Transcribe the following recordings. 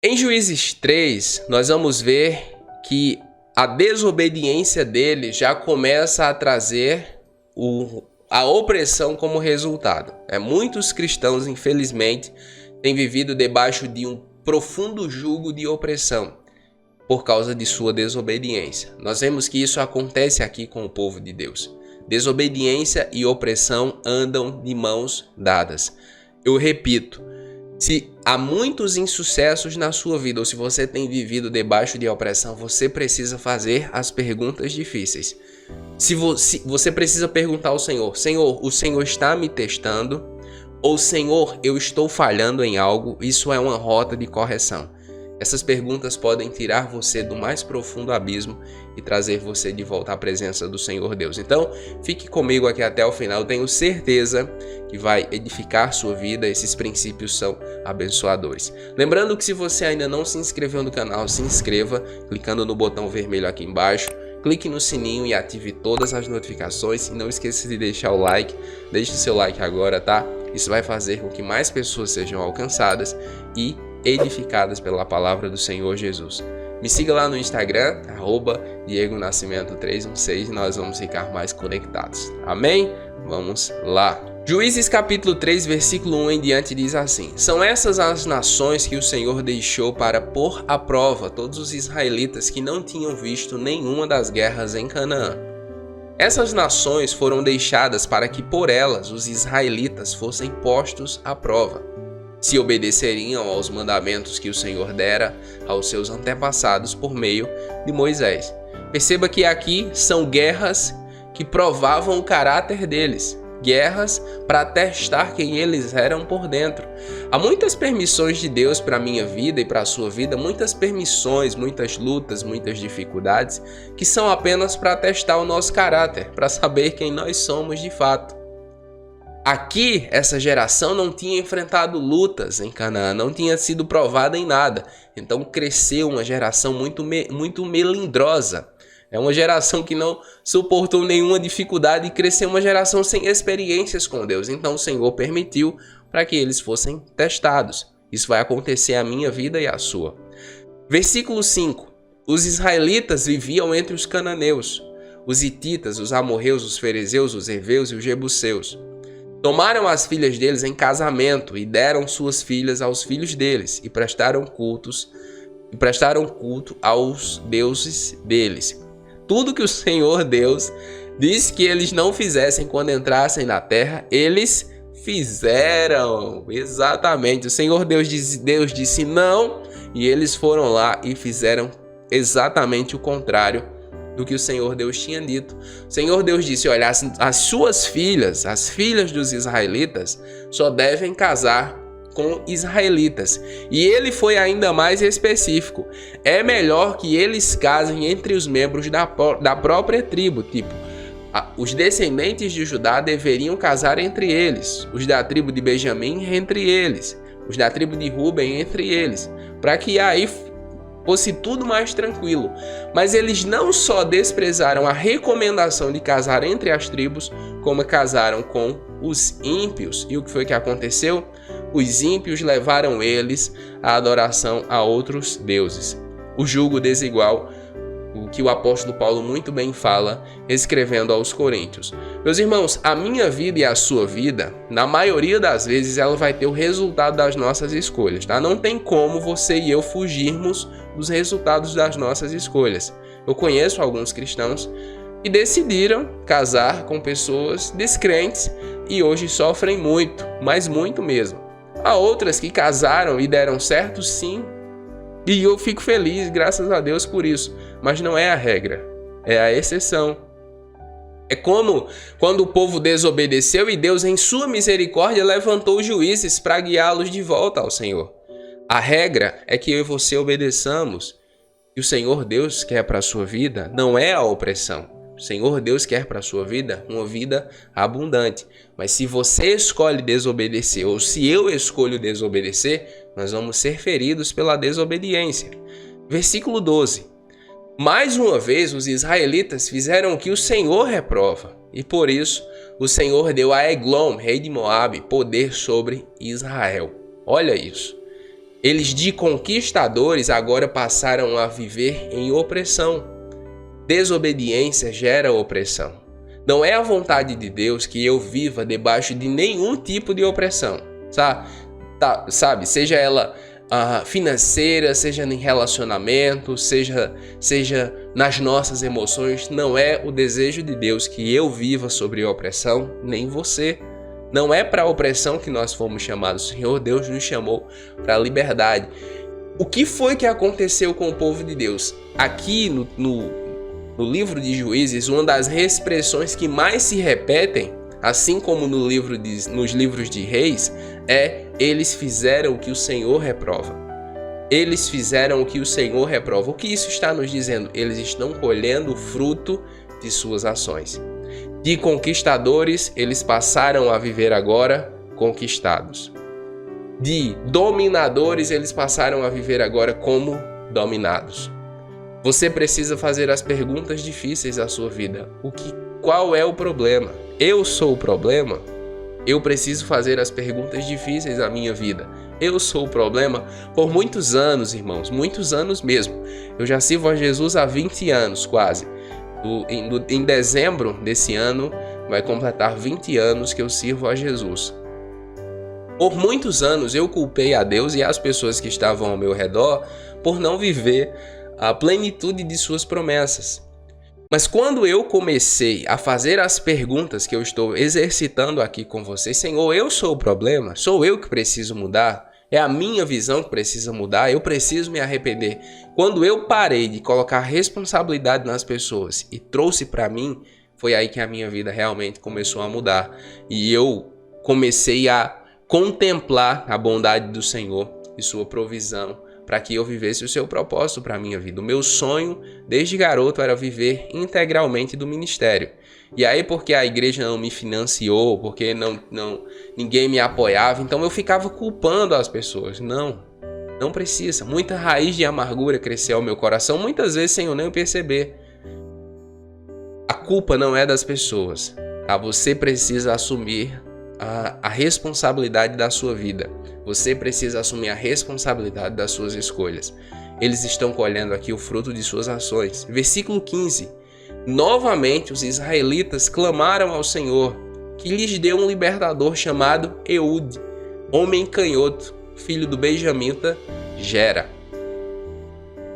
Em Juízes 3, nós vamos ver que a desobediência dele já começa a trazer a opressão como resultado. Muitos cristãos, infelizmente, têm vivido debaixo de um profundo jugo de opressão por causa de sua desobediência. Nós vemos que isso acontece aqui com o povo de Deus. Desobediência e opressão andam de mãos dadas. Eu repito, se há muitos insucessos na sua vida ou se você tem vivido debaixo de opressão, você precisa fazer as perguntas difíceis. Se você precisa perguntar ao Senhor: Senhor, o Senhor está me testando? Ou Senhor, eu estou falhando em algo? Isso é uma rota de correção. Essas perguntas podem tirar você do mais profundo abismo e trazer você de volta à presença do Senhor Deus. Então, fique comigo aqui até o final. Tenho certeza que vai edificar sua vida. Esses princípios são abençoadores. Lembrando que se você ainda não se inscreveu no canal, se inscreva clicando no botão vermelho aqui embaixo. Clique no sininho e ative todas as notificações. E não esqueça de deixar o like. Deixe o seu like agora, tá? Isso vai fazer com que mais pessoas sejam alcançadas e edificadas pela palavra do Senhor Jesus. Me siga lá no Instagram, @DiegoNascimento316, e nós vamos ficar mais conectados. Amém? Vamos lá. Juízes capítulo 3, versículo 1 em diante diz assim: São essas as nações que o Senhor deixou para pôr à prova todos os israelitas que não tinham visto nenhuma das guerras em Canaã. Essas nações foram deixadas para que por elas os israelitas fossem postos à prova, se obedeceriam aos mandamentos que o Senhor dera aos seus antepassados por meio de Moisés. Perceba que aqui são guerras que provavam o caráter deles, guerras para testar quem eles eram por dentro. Há muitas permissões de Deus para a minha vida e para a sua vida, muitas permissões, muitas lutas, muitas dificuldades, que são apenas para testar o nosso caráter, para saber quem nós somos de fato. Aqui, essa geração não tinha enfrentado lutas em Canaã, não tinha sido provada em nada. Então cresceu uma geração muito melindrosa. É uma geração que não suportou nenhuma dificuldade e cresceu uma geração sem experiências com Deus. Então o Senhor permitiu para que eles fossem testados. Isso vai acontecer à minha vida e à sua. Versículo 5. Os israelitas viviam entre os cananeus, os hititas, os amorreus, os ferezeus, os heveus e os jebuseus. Tomaram as filhas deles em casamento e deram suas filhas aos filhos deles e prestaram culto aos deuses deles. Tudo que o Senhor Deus disse que eles não fizessem quando entrassem na terra, eles fizeram. Exatamente. O Senhor Deus disse não, e eles foram lá e fizeram exatamente o contrário do que o Senhor Deus tinha dito. O Senhor Deus disse: olha, as suas filhas, as filhas dos israelitas, só devem casar com israelitas. E ele foi ainda mais específico: é melhor que eles casem entre os membros da própria tribo. Tipo, os descendentes de Judá deveriam casar entre eles, os da tribo de Benjamim entre eles, os da tribo de Ruben entre eles, para que aí fosse tudo mais tranquilo. Mas eles não só desprezaram a recomendação de casar entre as tribos, como casaram com os ímpios. E o que foi que aconteceu? Os ímpios levaram eles à adoração a outros deuses. O jugo desigual, o que o apóstolo Paulo muito bem fala, escrevendo aos Coríntios. Meus irmãos, a minha vida e a sua vida, na maioria das vezes, ela vai ter o resultado das nossas escolhas, tá? Não tem como você e eu fugirmos dos resultados das nossas escolhas. Eu conheço alguns cristãos que decidiram casar com pessoas descrentes e hoje sofrem muito, mas muito mesmo. Há outras que casaram e deram certo, sim, e eu fico feliz, graças a Deus por isso. Mas não é a regra, é a exceção. É como quando o povo desobedeceu e Deus, em sua misericórdia, levantou juízes para guiá-los de volta ao Senhor. A regra é que eu e você obedeçamos. E o Senhor Deus quer para a sua vida não é a opressão. O Senhor Deus quer para a sua vida uma vida abundante. Mas se você escolhe desobedecer, ou se eu escolho desobedecer, nós vamos ser feridos pela desobediência. Versículo 12. Mais uma vez, os israelitas fizeram o que o Senhor reprova. E por isso, o Senhor deu a Eglon, rei de Moabe, poder sobre Israel. Olha isso. Eles de conquistadores agora passaram a viver em opressão. Desobediência gera opressão. Não é a vontade de Deus que eu viva debaixo de nenhum tipo de opressão, sabe? Seja ela financeira, seja em relacionamento, seja nas nossas emoções. Não é o desejo de Deus que eu viva sobre opressão, nem você. Não é para a opressão que nós fomos chamados. O Senhor Deus nos chamou para a liberdade. O que foi que aconteceu com o povo de Deus? Aqui no livro de Juízes, uma das expressões que mais se repetem, assim como nos livros de Reis, é: eles fizeram o que o Senhor reprova. Eles fizeram o que o Senhor reprova. O que isso está nos dizendo? Eles estão colhendo o fruto de suas ações. De conquistadores, eles passaram a viver agora conquistados. De dominadores, eles passaram a viver agora como dominados. Você precisa fazer as perguntas difíceis à sua vida. Qual é o problema? Eu sou o problema? Eu preciso fazer as perguntas difíceis à minha vida. Eu sou o problema? Por muitos anos, irmãos, muitos anos mesmo. Eu já sirvo a Jesus há 20 anos quase. Em dezembro desse ano vai completar 20 anos que eu sirvo a Jesus. Por muitos anos eu culpei a Deus e as pessoas que estavam ao meu redor por não viver a plenitude de suas promessas. Mas quando eu comecei a fazer as perguntas que eu estou exercitando aqui com vocês: Senhor, eu sou o problema? Sou eu que preciso mudar? É a minha visão que precisa mudar? Eu preciso me arrepender? Quando eu parei de colocar responsabilidade nas pessoas e trouxe para mim, foi aí que a minha vida realmente começou a mudar. E eu comecei a contemplar a bondade do Senhor e sua provisão para que eu vivesse o seu propósito para a minha vida. O meu sonho, desde garoto, era viver integralmente do ministério. E aí, porque a igreja não me financiou, porque ninguém me apoiava, então eu ficava culpando as pessoas. Não precisa. Muita raiz de amargura cresceu ao meu coração, muitas vezes sem eu nem perceber. A culpa não é das pessoas, tá? Você precisa assumir a responsabilidade da sua vida. Você precisa assumir a responsabilidade das suas escolhas. Eles estão colhendo aqui o fruto de suas ações. Versículo 15. Novamente os israelitas clamaram ao Senhor, que lhes deu um libertador chamado Eude, homem canhoto, filho do benjamita Gera.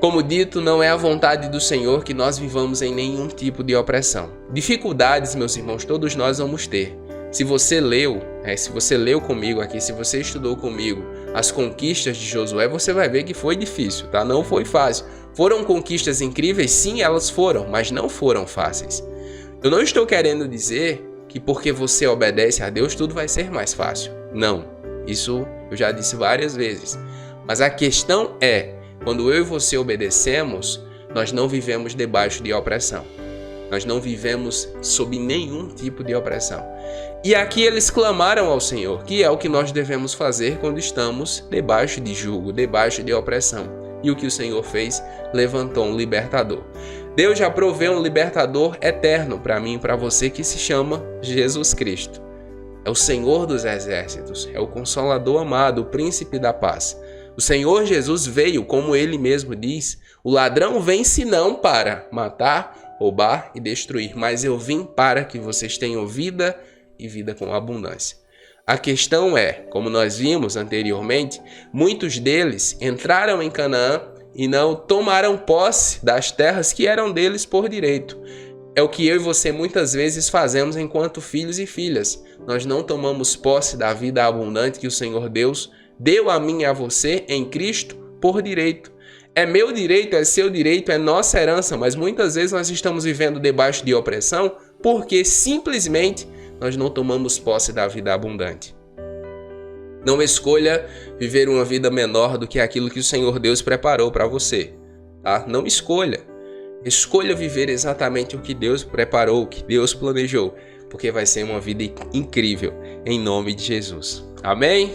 Como dito, não é a vontade do Senhor que nós vivamos em nenhum tipo de opressão. Dificuldades, meus irmãos, todos nós vamos ter. Se você leu comigo aqui, se você estudou comigo as conquistas de Josué, você vai ver que foi difícil, tá? Não foi fácil. Foram conquistas incríveis? Sim, elas foram, mas não foram fáceis. Eu não estou querendo dizer que porque você obedece a Deus, tudo vai ser mais fácil. Não, isso eu já disse várias vezes. Mas a questão é, quando eu e você obedecemos, nós não vivemos debaixo de opressão. Nós não vivemos sob nenhum tipo de opressão. E aqui eles clamaram ao Senhor, que é o que nós devemos fazer quando estamos debaixo de jugo, debaixo de opressão. E o que o Senhor fez? Levantou um libertador. Deus já proveu um libertador eterno para mim e para você, que se chama Jesus Cristo. É o Senhor dos exércitos, é o Consolador amado, o Príncipe da paz. O Senhor Jesus veio, como ele mesmo diz: o ladrão vem senão para matar, roubar e destruir, mas eu vim para que vocês tenham vida e vida com abundância. A questão é, como nós vimos anteriormente, muitos deles entraram em Canaã e não tomaram posse das terras que eram deles por direito. É o que eu e você muitas vezes fazemos enquanto filhos e filhas. Nós não tomamos posse da vida abundante que o Senhor Deus deu a mim e a você em Cristo por direito. É meu direito, é seu direito, é nossa herança, mas muitas vezes nós estamos vivendo debaixo de opressão porque simplesmente nós não tomamos posse da vida abundante. Não escolha viver uma vida menor do que aquilo que o Senhor Deus preparou para você, tá? Não escolha. Escolha viver exatamente o que Deus preparou, o que Deus planejou, porque vai ser uma vida incrível, em nome de Jesus. Amém?